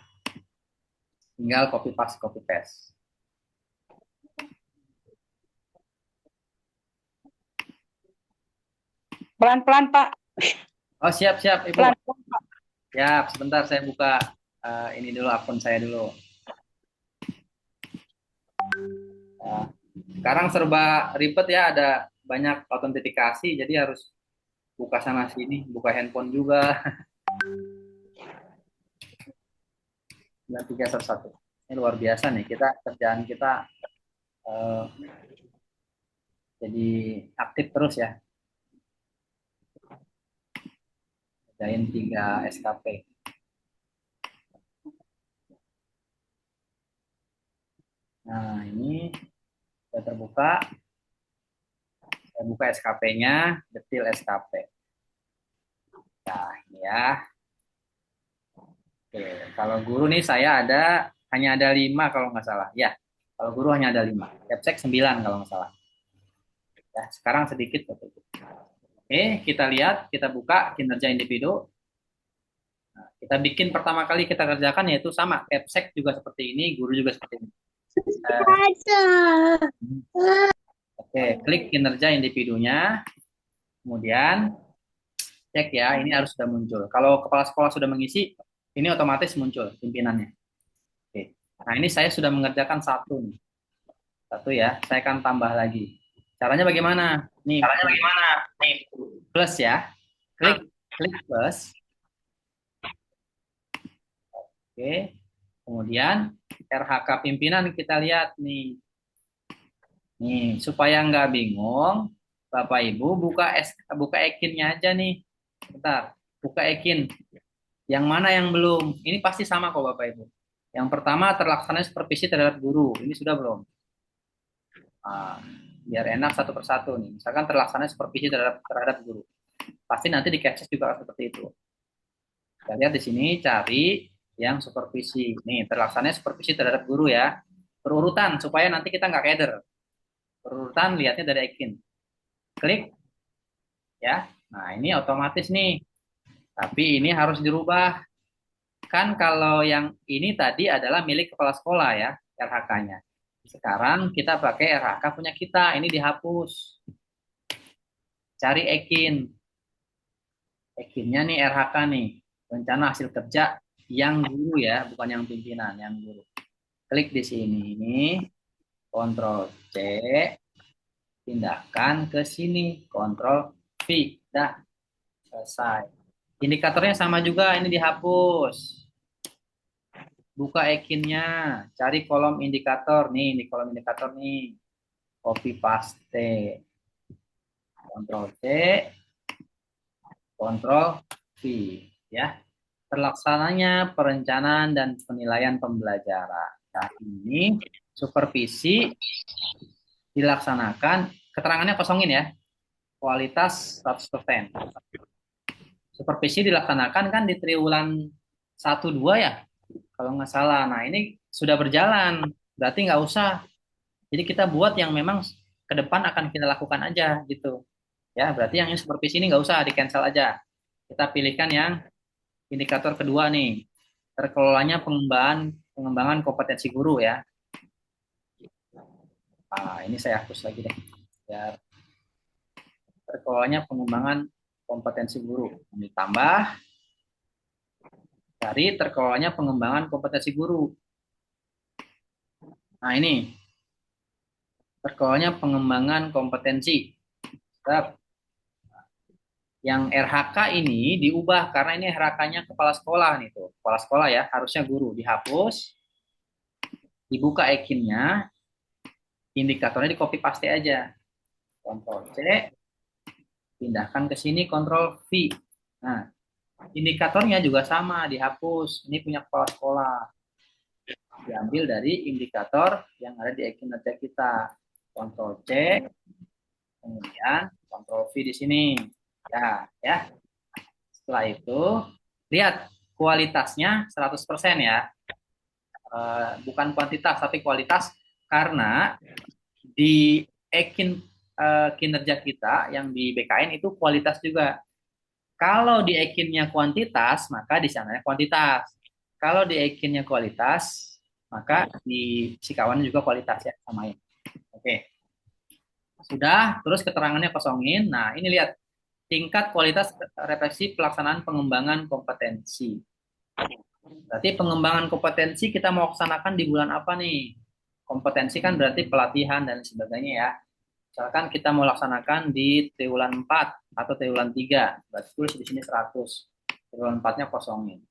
Tinggal copy paste.
Pelan-pelan Pak.
Oh siap Ibu.
Pelan-pelan Pak.
Siap, sebentar saya buka ini dulu akun saya dulu. Nah, sekarang serba ribet ya, ada banyak autentifikasi, jadi harus buka sana sini, buka handphone juga. 9311. Ini luar biasa nih, kerjaan kita jadi aktif terus ya. Kerjain 3 SKP. Nah, ini sudah terbuka. Saya buka SKP-nya, detil SKP. Nah, ini ya. Oke, kalau guru nih saya hanya ada 5 kalau nggak salah. Ya, kalau guru hanya ada 5. Capsek 9 kalau nggak salah. Ya, sekarang sedikit. Oke, kita lihat, kita buka kinerja individu. Nah, kita bikin pertama kali kita kerjakan yaitu sama. Capsek juga seperti ini, guru juga seperti ini. Oke, klik kinerja individunya. Kemudian cek ya, ini harus sudah muncul. Kalau kepala sekolah sudah mengisi, ini otomatis muncul pimpinannya. Oke. Nah, ini saya sudah mengerjakan 1 nih. 1 ya, saya akan tambah lagi. Caranya bagaimana? Nih, plus ya. Klik plus. Oke. Kemudian RHK pimpinan kita lihat nih. Nih, supaya nggak bingung, Bapak Ibu buka ekinnya aja nih. Bentar, buka ekin. Yang mana yang belum? Ini pasti sama kok Bapak Ibu. Yang pertama terlaksana supervisi terhadap guru. Ini sudah belum? Nah, biar enak satu persatu nih. Misalkan terlaksana supervisi terhadap guru. Pasti nanti di captcha juga seperti itu. Kita lihat di sini cari yang supervisi. Nih, terlaksananya supervisi terhadap guru ya. Berurutan supaya nanti kita nggak keder. Berurutan lihatnya dari Ekin. Klik ya. Nah, ini otomatis nih. Tapi ini harus dirubah. Kan kalau yang ini tadi adalah milik kepala sekolah ya, RHK-nya. Sekarang kita pakai RHK punya kita, ini dihapus. Cari Ekin. Ekinnya nih RHK nih, rencana hasil kerja yang guru ya, bukan yang pimpinan, yang guru. Klik di sini, Ctrl C, pindahkan ke sini, Ctrl V, dah selesai. Indikatornya sama juga, ini dihapus. Buka Ekinnya, cari kolom indikator nih, di kolom indikator nih, copy paste, Ctrl C, Ctrl V, ya. Terlaksananya perencanaan dan penilaian pembelajaran. Nah, ini supervisi dilaksanakan, keterangannya kosongin ya, kualitas 100%. Supervisi dilaksanakan kan di triwulan 1-2 ya, kalau nggak salah. Nah, ini sudah berjalan, berarti nggak usah. Jadi kita buat yang memang ke depan akan kita lakukan aja gitu. Ya, berarti yang supervisi ini nggak usah, di cancel aja. Kita pilihkan yang indikator kedua nih, terkelolanya pengembangan kompetensi guru ya. Nah, ini saya hapus lagi deh. Ya, terkelolanya pengembangan kompetensi guru. Ditambah dari terkelolanya pengembangan kompetensi guru. Nah, ini terkelolanya pengembangan kompetensi. Yang RHK ini diubah karena ini RHK-nya kepala sekolah nih tuh. Kepala sekolah ya, harusnya guru. Dihapus, dibuka Ekinnya, indikatornya di copy paste aja. Ctrl C, pindahkan ke sini, Ctrl V. Nah, indikatornya juga sama, dihapus. Ini punya kepala sekolah. Diambil dari indikator yang ada di kinerja kita. Ctrl C, kemudian Ctrl V di sini. Ya. Setelah itu, lihat kualitasnya 100% ya. Bukan kuantitas, tapi kualitas. Karena di kinerja kita yang di BKN itu kualitas juga. Kalau di Ekinnya kuantitas, maka di sananya kuantitas. Kalau di Ekinnya kualitas, maka di Sikawan juga kualitas ya, samain. Oke. Sudah, terus keterangannya kosongin. Nah, ini lihat tingkat kualitas refleksi pelaksanaan pengembangan kompetensi. Berarti pengembangan kompetensi kita mau laksanakan di bulan apa nih? Kompetensi kan berarti pelatihan dan sebagainya ya. Misalkan kita mau laksanakan di triwulan 4 atau triwulan 3, berarti tulis di sini 100. Triwulan 4-nya kosongin.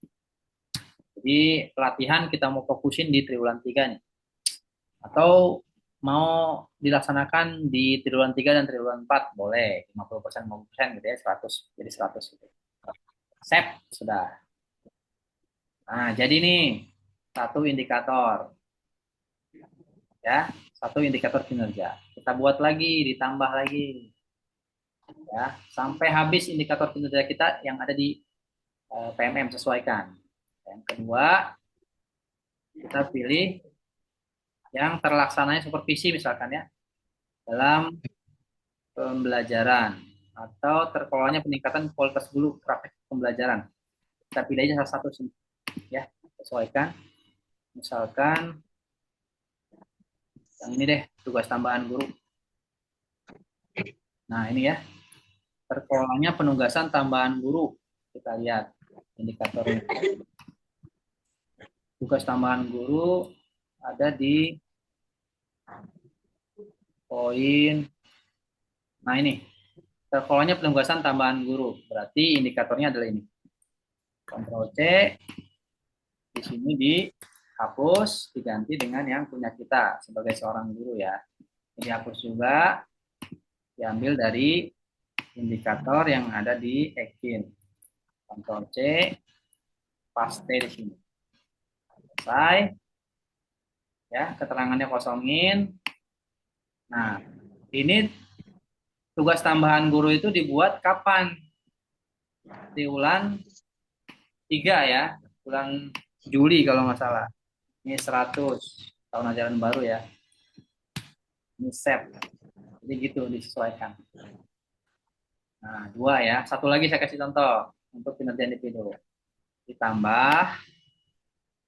Jadi pelatihan kita mau fokusin di triwulan 3 nih. Atau mau dilaksanakan di triwulan 3 dan triwulan 4, boleh. 50%, 50% gitu ya, 100. Jadi 100 gitu. Save, sudah. Nah, jadi nih, satu indikator. Ya, satu indikator kinerja. Kita buat lagi, ditambah lagi. Ya, sampai habis indikator kinerja kita yang ada di PMM, sesuaikan. Yang kedua, kita pilih yang terlaksananya supervisi misalkan ya, dalam pembelajaran atau terkelolanya peningkatan kualitas guru praktek pembelajaran. Kita pilih aja salah satu ya, sesuaikan. Misalkan yang ini deh, tugas tambahan guru. Nah, ini ya. Terkelolanya penugasan tambahan guru. Kita lihat indikatornya. Tugas tambahan guru ada di poin. Nah, ini. Terkelolanya penugasan tambahan guru. Berarti indikatornya adalah ini. Ctrl C. Di sini dihapus, diganti dengan yang punya kita sebagai seorang guru ya. Ini hapus juga, diambil dari indikator yang ada di Ekin. Ctrl C, paste di sini. Selesai. Ya, keterangannya kosongin. Nah, ini tugas tambahan guru itu dibuat kapan? Di bulan 3 ya, bulan Juli kalau nggak salah. Ini 100 tahun ajaran baru ya. Ini SEP. Jadi gitu disesuaikan. Nah, 2 ya. Satu lagi saya kasih contoh untuk kinerja individu. Ditambah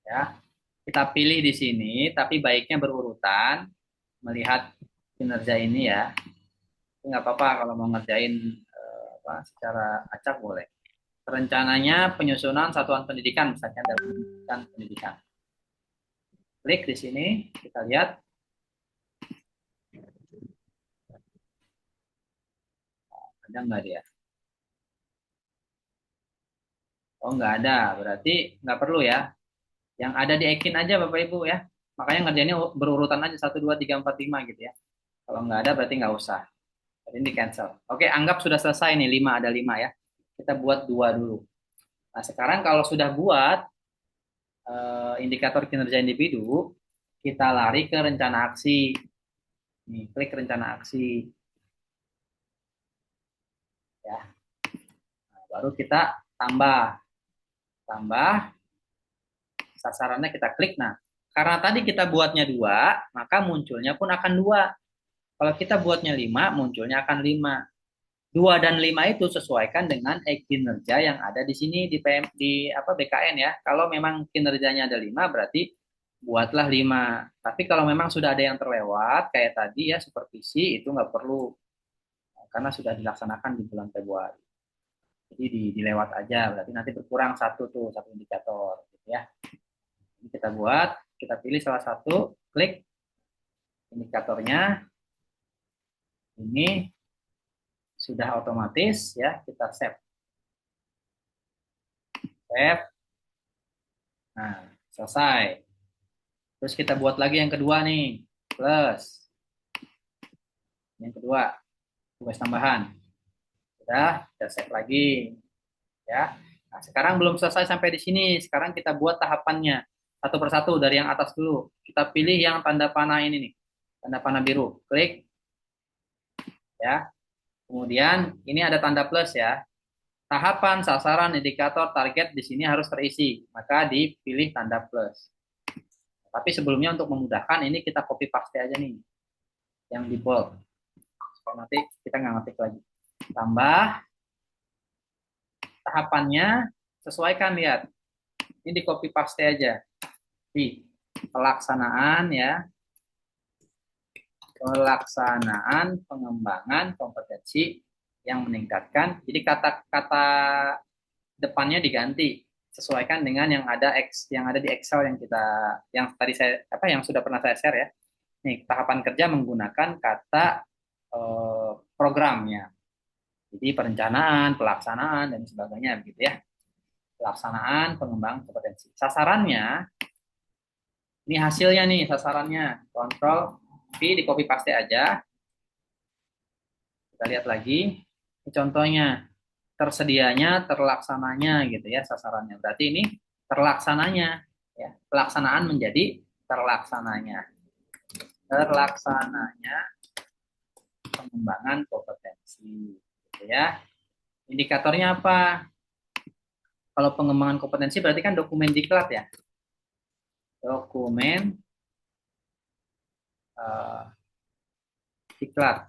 ya. Kita pilih di sini, tapi baiknya berurutan melihat kinerja ini ya. Nggak apa-apa kalau mau ngerjain secara acak boleh. Rencananya penyusunan satuan pendidikan misalnya dalam pendidikan. Klik di sini, kita lihat. Ada nggak dia? Oh, nggak ada. Berarti nggak perlu ya. Yang ada di Ekin aja Bapak Ibu ya. Makanya ngerjainnya berurutan aja 1, 2, 3, 4, 5 gitu ya. Kalau nggak ada berarti nggak usah. Jadi ini cancel. Oke, anggap sudah selesai nih 5, ada 5 ya. Kita buat 2 dulu. Nah, sekarang kalau sudah buat indikator kinerja individu, kita lari ke rencana aksi. Nih, klik rencana aksi. Ya. Nah, baru kita tambah sasarannya kita klik. Nah, karena tadi kita buatnya 2, maka munculnya pun akan 2. Kalau kita buatnya 5, munculnya akan 5. 2 dan 5 itu sesuaikan dengan kinerja yang ada di sini di BKN ya. Kalau memang kinerjanya ada 5, berarti buatlah 5. Tapi kalau memang sudah ada yang terlewat kayak tadi ya supervisi, itu nggak perlu karena sudah dilaksanakan di bulan Februari. Jadi dilewat aja, berarti nanti berkurang satu indikator gitu ya. Ini kita buat, kita pilih salah satu, klik indikatornya. Ini sudah otomatis ya, kita save. Nah, selesai. Terus kita buat lagi yang kedua nih, plus. Yang kedua, tugas tambahan. Sudah, kita save lagi. Ya. Nah, sekarang belum selesai sampai di sini. Sekarang kita buat tahapannya. Satu persatu dari yang atas dulu. Kita pilih yang tanda panah ini nih. Tanda panah biru. Klik. Ya. Kemudian ini ada tanda plus ya. Tahapan, sasaran, indikator, target di sini harus terisi. Maka dipilih tanda plus. Tapi sebelumnya untuk memudahkan ini kita copy paste aja nih. Yang di bold. Supaya nanti kita nggak ngetik lagi. Tambah. Tahapannya sesuaikan, lihat. Ini di copy paste aja. Di pelaksanaan ya. Pelaksanaan pengembangan kompetensi yang meningkatkan. Jadi kata-kata depannya diganti sesuaikan dengan yang ada di Excel yang tadi yang sudah pernah saya share ya. Nih, tahapan kerja menggunakan kata programnya. Jadi perencanaan, pelaksanaan dan sebagainya begitu ya. Pelaksanaan pengembangan kompetensi. Sasarannya ini hasilnya nih, sasarannya. Kontrol V, di copy paste aja. Kita lihat lagi. Ini contohnya. Tersedianya, terlaksananya gitu ya sasarannya. Berarti ini terlaksananya. Ya. Pelaksanaan menjadi terlaksananya. Terlaksananya pengembangan kompetensi. Gitu ya. Indikatornya apa? Kalau pengembangan kompetensi berarti kan dokumen diklat ya. Dokumen diklat,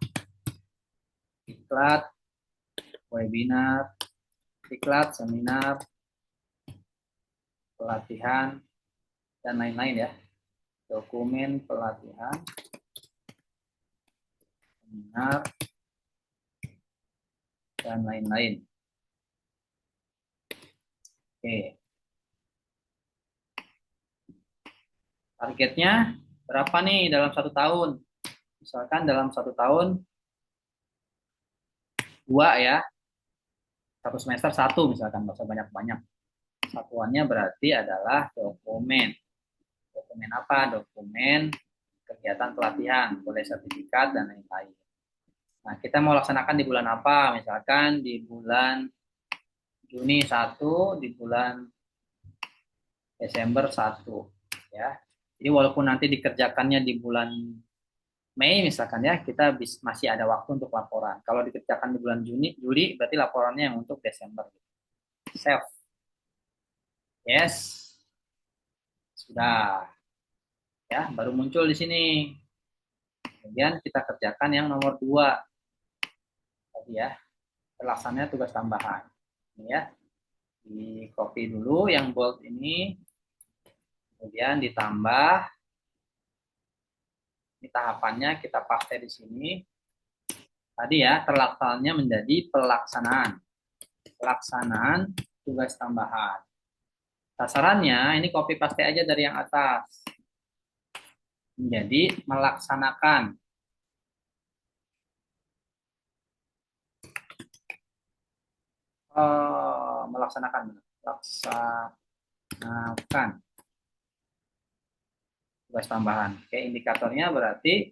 webinar, diklat, seminar, pelatihan, dan lain-lain ya. Dokumen pelatihan, seminar, dan lain-lain. Oke. Targetnya berapa nih dalam 1 tahun? Misalkan dalam 1 tahun 2 ya. 1 semester 1 misalkan, nggak usah banyak-banyak. Satuannya berarti adalah dokumen. Dokumen apa? Dokumen kegiatan pelatihan, boleh sertifikat dan lain-lain. Nah, kita mau laksanakan di bulan apa? Misalkan di bulan Juni 1, di bulan Desember 1 ya. Jadi walaupun nanti dikerjakannya di bulan Mei misalkan ya, kita masih ada waktu untuk laporan. Kalau dikerjakan di bulan Juli, berarti laporannya yang untuk Desember. Save. Yes. Sudah. Ya, baru muncul di sini. Kemudian kita kerjakan yang nomor 2. Tadi ya, pelaksananya tugas tambahan. Ini ya, di copy dulu yang bold ini. Kemudian ditambah. Ini tahapannya kita paste di sini. Tadi ya, terlaksananya menjadi pelaksanaan. Pelaksanaan tugas tambahan. Sasarannya ini copy paste aja dari yang atas. Menjadi melaksanakan. Melaksanakan tugas tambahan. Oke, indikatornya berarti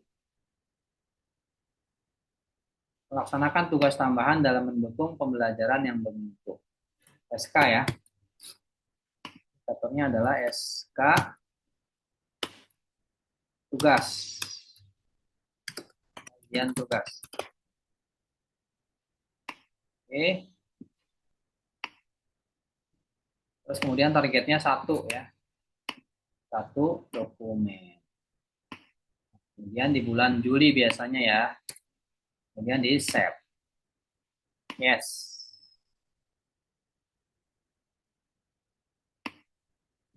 melaksanakan tugas tambahan dalam mendukung pembelajaran yang bermutu. SK ya. Indikatornya adalah SK tugas. Bagian tugas. Oke. Terus kemudian targetnya 1 ya. 1 dokumen. Kemudian di bulan Juli biasanya ya. Kemudian di save. Yes.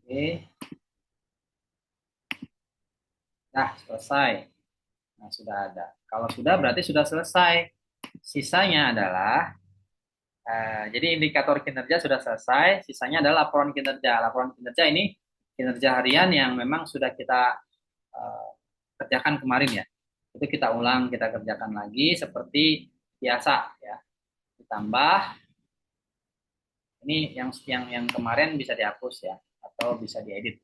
Oke. Nah, selesai. Nah, sudah ada. Kalau sudah berarti sudah selesai. Sisanya adalah jadi indikator kinerja sudah selesai, sisanya adalah laporan kinerja. Laporan kinerja ini kinerja harian yang memang sudah kita kerjakan kemarin ya. Itu kita ulang, kita kerjakan lagi seperti biasa ya. Ditambah ini yang kemarin bisa dihapus ya atau bisa diedit.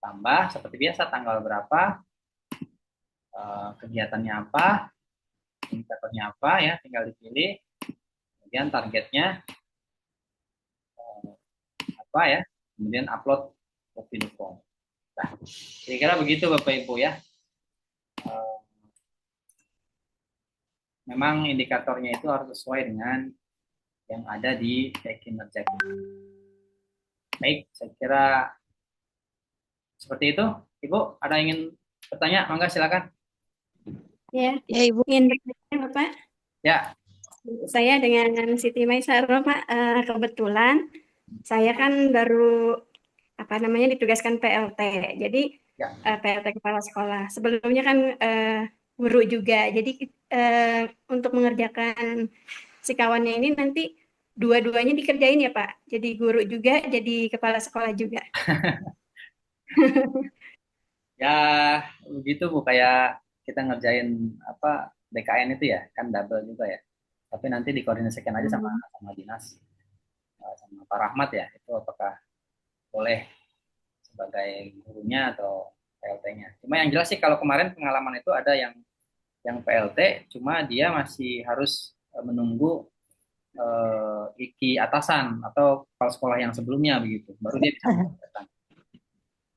Tambah seperti biasa tanggal berapa, kegiatannya apa, indikatornya apa ya, tinggal dipilih. Kemudian targetnya apa ya, kemudian upload ke Pinform. Nah, kira-kira begitu Bapak Ibu ya. Memang indikatornya itu harus sesuai dengan yang ada di kinerja kita. Baik, saya kira seperti itu. Ibu, ada yang ingin bertanya? Mangga silakan.
Ya,
Ibu.
ingin bertanya Bapak.
Ya.
Saya dengan Siti Maisaro, Pak. Kebetulan saya kan baru ditugaskan PLT. Jadi
ya.
PLT kepala sekolah. Sebelumnya kan guru juga. Jadi untuk mengerjakan sikawannya ini nanti dua-duanya dikerjain ya Pak. Jadi guru juga, jadi kepala sekolah juga.
Ya, begitu Bu, kayak kita ngerjain DKN itu ya, kan double juga ya. Tapi nanti dikoordinasikan aja sama dinas, sama Pak Rahmat ya, itu apakah boleh sebagai gurunya atau PLT-nya. Cuma yang jelas sih kalau kemarin pengalaman itu ada yang PLT, cuma dia masih harus menunggu IKI atasan atau kepala sekolah yang sebelumnya begitu, baru dia bisa mengerjakan.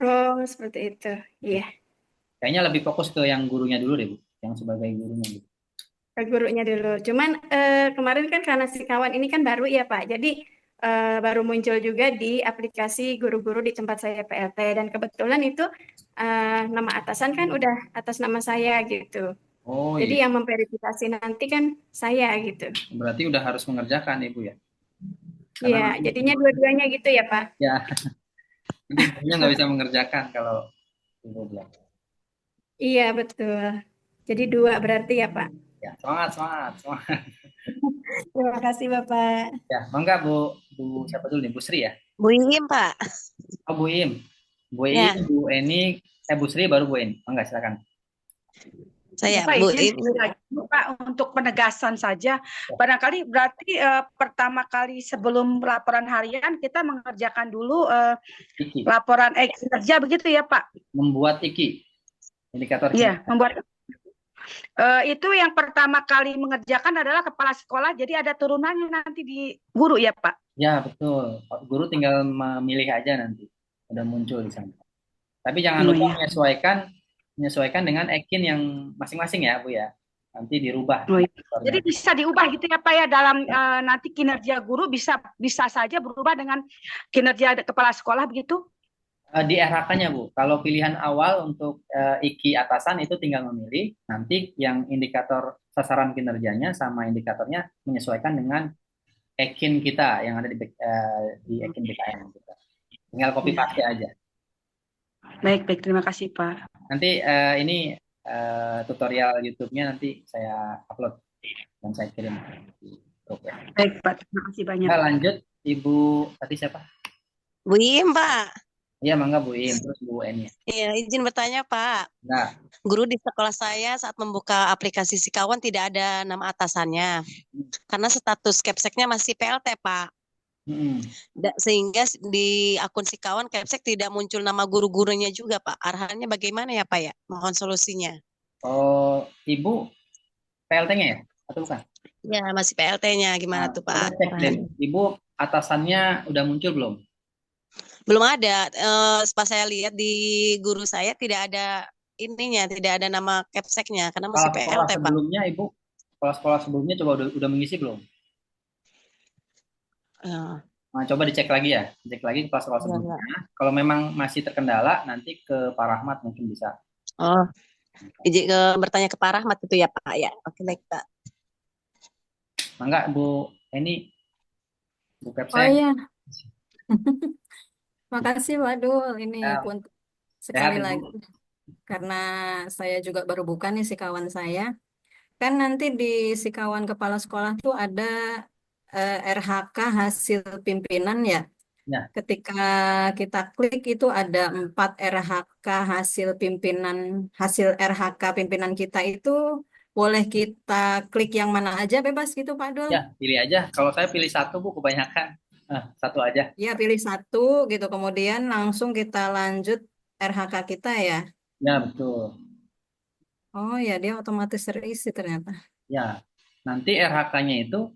Oh, seperti itu. Iya.
Kayaknya lebih fokus ke yang gurunya dulu deh Bu, yang sebagai gurunya gitu.
Gurunya dulu. Cuman kemarin kan karena sikawan ini kan baru ya Pak. Jadi baru muncul juga di aplikasi guru-guru di tempat saya PLT dan kebetulan itu nama atasan kan udah atas nama saya gitu.
Oh,
jadi
iya.
yang memverifikasi nanti kan saya gitu.
Berarti udah harus mengerjakan Ibu ya?
Iya, jadinya dua-duanya gitu ya Pak?
Ya, jadi gurunya nggak bisa mengerjakan kalau Ibu bilang.
Iya betul. Jadi 2 berarti ya Pak?
Ya, semangat.
Terima kasih Bapak.
Ya, mangga Bu siapa dulu nih? Bu Sri ya?
Bu Im, Pak.
Oh, Bu Im. Bu Im,
Ya.
Bu Eni, Bu Sri baru Bu Im. Mangga silakan.
Saya
Pak,
Bu
izin
Im.
Pak untuk penegasan saja. Barangkali berarti pertama kali sebelum laporan harian kita mengerjakan dulu
IKI.
laporan kinerja begitu ya Pak?
Membuat IKI. Indikator
Iya,
kinerja.
membuat itu yang pertama kali mengerjakan adalah kepala sekolah, jadi ada turunannya nanti di guru ya Pak?
Ya, betul. Guru tinggal memilih aja nanti. Udah muncul di sana. Tapi jangan lupa menyesuaikan menyesuaikan dengan ekin yang masing-masing ya, Bu ya. Nanti dirubah
Oh, iya.
indikatornya.
Jadi bisa diubah gitu ya Pak ya dalam nanti kinerja guru bisa saja berubah dengan kinerja kepala sekolah begitu?
Di RH-nya, Bu. Kalau pilihan awal untuk IKI atasan itu tinggal memilih, nanti yang indikator sasaran kinerjanya sama indikatornya menyesuaikan dengan ekin kita yang ada di ekin BKN kita. Tinggal copy paste aja.
Baik, terima kasih Pak.
Nanti ini tutorial YouTube-nya nanti saya upload dan saya kirim di grup ya.
Baik Pak, terima kasih banyak.
Nah, lanjut Ibu tadi siapa?
Bu Im, Pak.
Iya, mangga Bu Im, terus Bu Eni.
Iya, izin bertanya, Pak.
Nah,
Guru di sekolah saya saat membuka aplikasi Sikawan tidak ada nama atasannya. Karena status Kepseknya masih PLT, Pak. Sehingga di akun Sikawan Kepsek tidak muncul nama guru-gurunya juga, Pak. Arahannya bagaimana ya, Pak ya? Mohon solusinya.
Oh, Ibu PLT-nya ya? Atau bukan?
Ya, masih PLT-nya. Gimana tuh, Pak?
Cek deh. Ibu atasannya udah muncul belum?
Belum ada. Pas saya lihat di guru saya tidak ada ininya, tidak ada nama Kepseknya karena masih
Sekolah
PLT, Pak.
sebelumnya Ibu, sekolah sebelumnya coba udah mengisi belum? Nah, coba dicek lagi ya, dicek lagi ke sekolah sebelumnya. Kalau memang masih terkendala, nanti ke Pak Rahmat mungkin bisa.
Oh, izin bertanya ke Pak Rahmat itu ya Pak ya. Oke baik Pak.
Mangga Bu Eni, Bu Kepsek.
Oh iya. Makasih Pak Dul, ini pun sekali lagi karena saya juga baru buka nih Sikawan saya. Kan nanti di Sikawan kepala sekolah tuh ada RHK hasil pimpinan ya. Ketika kita klik itu ada 4 RHK hasil pimpinan, hasil RHK pimpinan kita itu boleh kita klik yang mana aja bebas gitu Pak Dul?
Ya, pilih aja. Kalau saya pilih satu Bu, kebanyakan. Satu aja.
Ya, pilih satu gitu, kemudian langsung kita lanjut RHK kita ya.
Ya, betul.
Oh ya, dia otomatis terisi ternyata.
Ya, nanti RHK-nya itu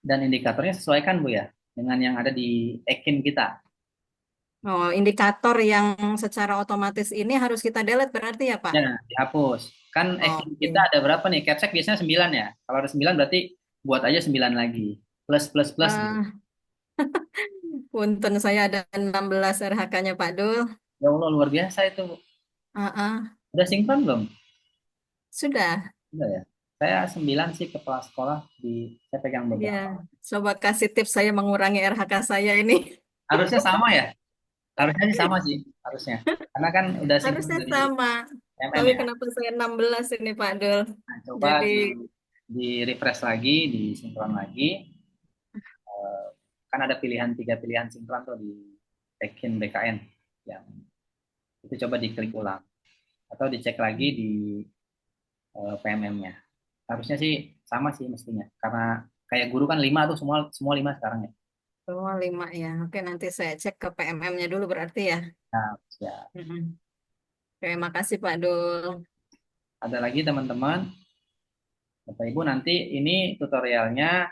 dan indikatornya sesuaikan Bu ya dengan yang ada di ekin kita.
Oh, indikator yang secara otomatis ini harus kita delete berarti ya Pak?
Ya, dihapus. Kan ekin kita ada berapa nih? Kepsek biasanya 9 ya. Kalau ada 9 berarti buat aja 9 lagi. Plus.
Punten saya ada 16 RHK-nya Pak Dul.
Ya Allah, luar biasa itu. Udah sinkron belum?
Sudah.
Sudah ya. Saya 9 sih kepala sekolah saya pegang beberapa.
Ya, coba kasih tips saya mengurangi RHK saya ini.
Harusnya sama ya? Harusnya sih sama sih, harusnya. Karena kan udah sinkron
harusnya
dari
sama. Tapi kenapa saya 16 ini Pak Dul?
Nah, coba di refresh lagi, di sinkron lagi. Kan ada 3 pilihan sinkron tuh di ekin BKN yang itu coba diklik ulang atau dicek lagi di PMM-nya. Harusnya sih sama sih mestinya karena kayak guru kan 5 tuh semua 5 sekarang ya.
Semua 5 ya. Oke, nanti saya cek ke PMM-nya dulu berarti ya.
Ya.
Oke, makasih Pak Dul.
Ada lagi teman-teman, Bapak Ibu, nanti ini tutorialnya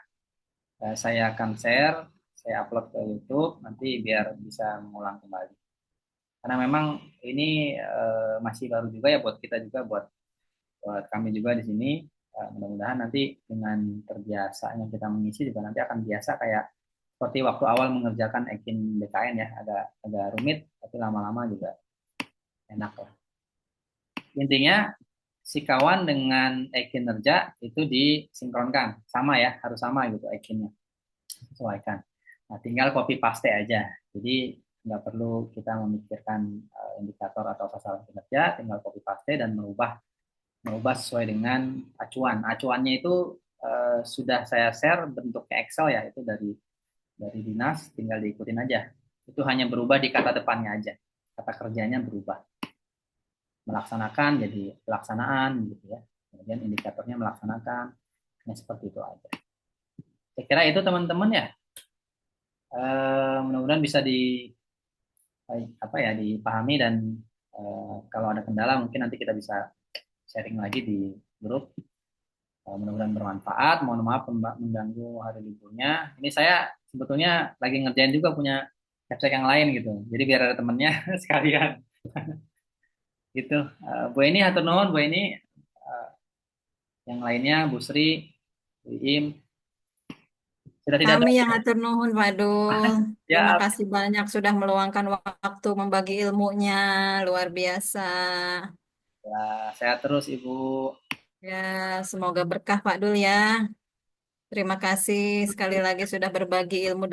saya akan share, saya upload ke YouTube nanti biar bisa mengulang kembali. Karena memang ini masih baru juga ya buat kita juga, buat kami juga di sini. Mudah-mudahan nanti dengan terbiasanya kita mengisi juga nanti akan biasa kayak seperti waktu awal mengerjakan ekin BKN ya, agak rumit tapi lama-lama juga enak lah. Intinya Sikawan dengan e-kinerja itu disinkronkan, sama ya, harus sama gitu ekinnya, sesuaikan. Nah, tinggal copy paste aja, jadi nggak perlu kita memikirkan indikator atau sasaran kinerja, tinggal copy paste dan merubah sesuai dengan acuan. Acuannya itu sudah saya share bentuknya Excel ya, itu dari dinas, tinggal diikutin aja. Itu hanya berubah di kata depannya aja, kata kerjanya berubah. Melaksanakan jadi pelaksanaan gitu ya, kemudian indikatornya melaksanakan, seperti itu aja. Saya kira itu teman-teman ya, mudah-mudahan bisa dipahami dan kalau ada kendala mungkin nanti kita bisa sharing lagi di grup. Mudah-mudahan bermanfaat. Mohon maaf mengganggu hari liburnya. Ini saya sebetulnya lagi ngerjain juga punya Kepsek yang lain gitu, jadi biar ada temennya sekalian. Gitu. Bu Eni hatur nuhun, Bu Eni. Yang lainnya Bu Sri, Bu Im. Sudah tidak ada.
Kami yang hatur nuhun, Pak Dul. Terima
Ya,
kasih banyak sudah meluangkan waktu membagi ilmunya, luar biasa.
ya, sehat terus Ibu.
Ya, semoga berkah Pak Dul ya. Terima kasih sekali lagi sudah berbagi ilmu